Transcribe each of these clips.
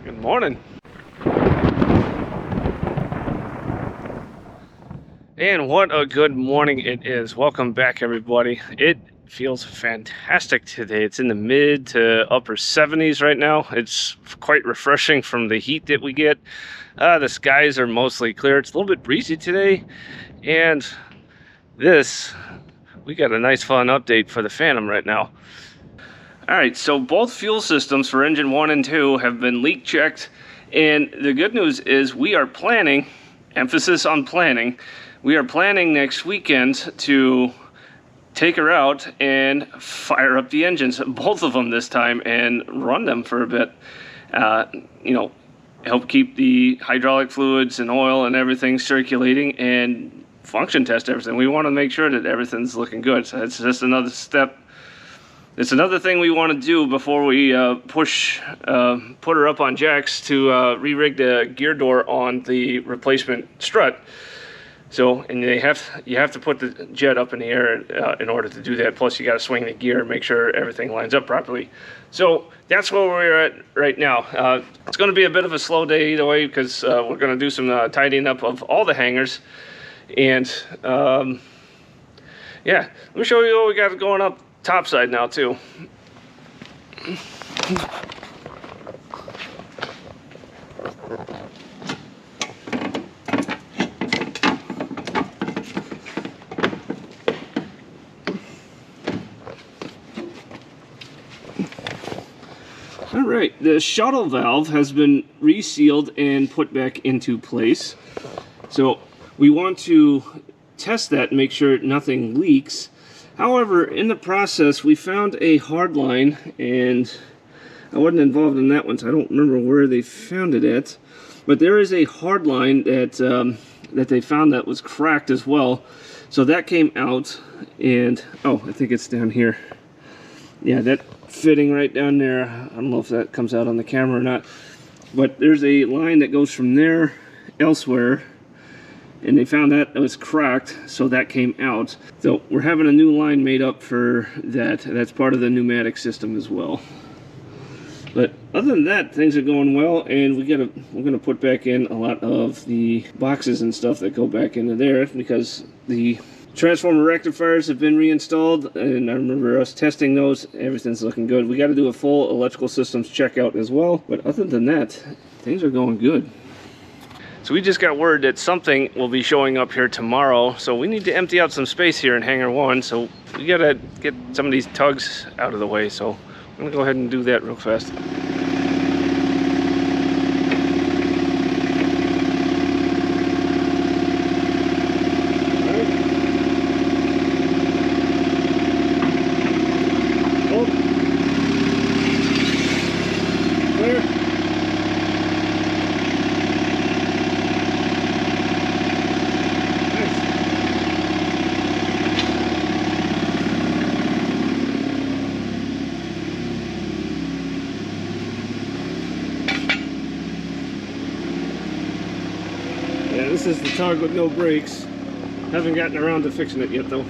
Good morning. And what a good morning it is. Welcome back, everybody. It feels fantastic today. It's in the mid to upper 70s right now. It's quite refreshing from the heat that we get. The skies are mostly clear. It's a little bit breezy today. And we got a nice fun update for the Phantom right now. All right, so both fuel systems for engine 1 and 2 have been leak checked, and the good news is we are planning, emphasis on planning, we are planning next weekend to take her out and fire up the engines, both of them this time, and run them for a bit. Help keep the hydraulic fluids and oil and everything circulating and function test everything. We want to make sure that everything's looking good. So it's just another step. It's another thing we want to do before we put her up on jacks to re-rig the gear door on the replacement strut. So, and you have to put the jet up in the air in order to do that. Plus, you got to swing the gear, make sure everything lines up properly. So that's where we're at right now. It's going to be a bit of a slow day either way because we're going to do some tidying up of all the hangars, and yeah, let me show you what we got going up top side now too. All right, the shuttle valve has been resealed and put back into place. So we want to test that and make sure nothing leaks. However, in the process, we found a hard line, and I wasn't involved in that one, so I don't remember where they found it at. But there is a hard line that they found that was cracked as well. So that came out, and oh, I think it's down here. Yeah, that fitting right down there. I don't know if that comes out on the camera or not. But there's a line that goes from there elsewhere. And they found that it was cracked, so that came out. So we're having a new line made up for that. That's part of the pneumatic system as well. But other than that, things are going well, and we're gonna put back in a lot of the boxes and stuff that go back into there because the transformer rectifiers have been reinstalled, and I remember us testing those. Everything's looking good. We got to do a full electrical systems checkout as well. But other than that, things are going good. So we just got word that something will be showing up here tomorrow, so we need to empty out some space here in Hangar 1, so we gotta get some of these tugs out of the way, so I'm gonna go ahead and do that real fast. Yeah, this is the tug with no brakes. Haven't gotten around to fixing it yet though.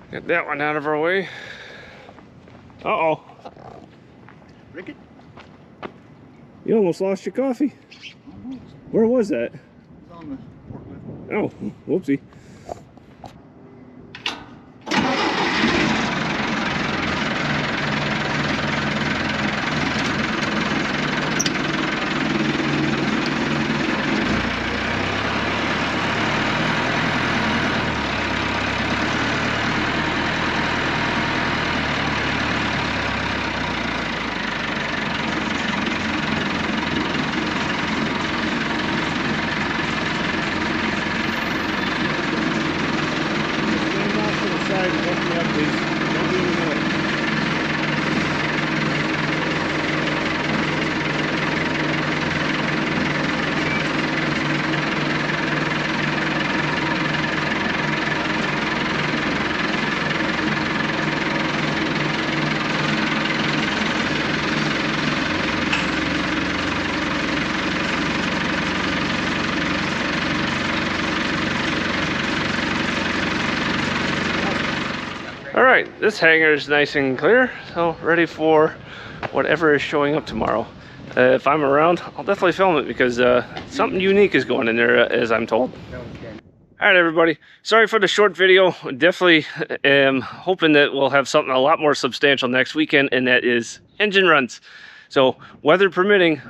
Get that one out of our way. Uh-oh. Ricket? You almost lost your coffee. Almost. Where was that? It was on the forklift. Oh, whoopsie. this hangar is nice and clear, so ready for whatever is showing up tomorrow. If I'm around, I'll definitely film it because something unique is going in there, as I'm told. All right, everybody. Sorry for the short video. Definitely am hoping that we'll have something a lot more substantial next weekend, and that is engine runs. So, weather permitting,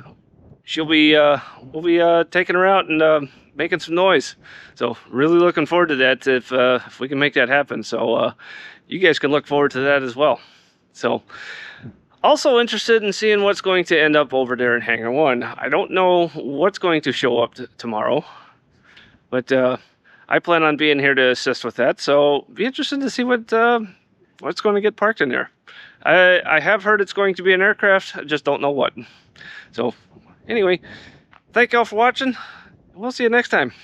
we'll be taking her out and making some noise. So, really looking forward to that if we can make that happen. So, you guys can look forward to that as well. So, also interested in seeing what's going to end up over there in Hangar 1. I don't know what's going to show up tomorrow, but I plan on being here to assist with that, so be interested to see what's going to get parked in there. I have heard it's going to be an aircraft, I just don't know what. So, anyway, thank y'all for watching. We'll see you next time.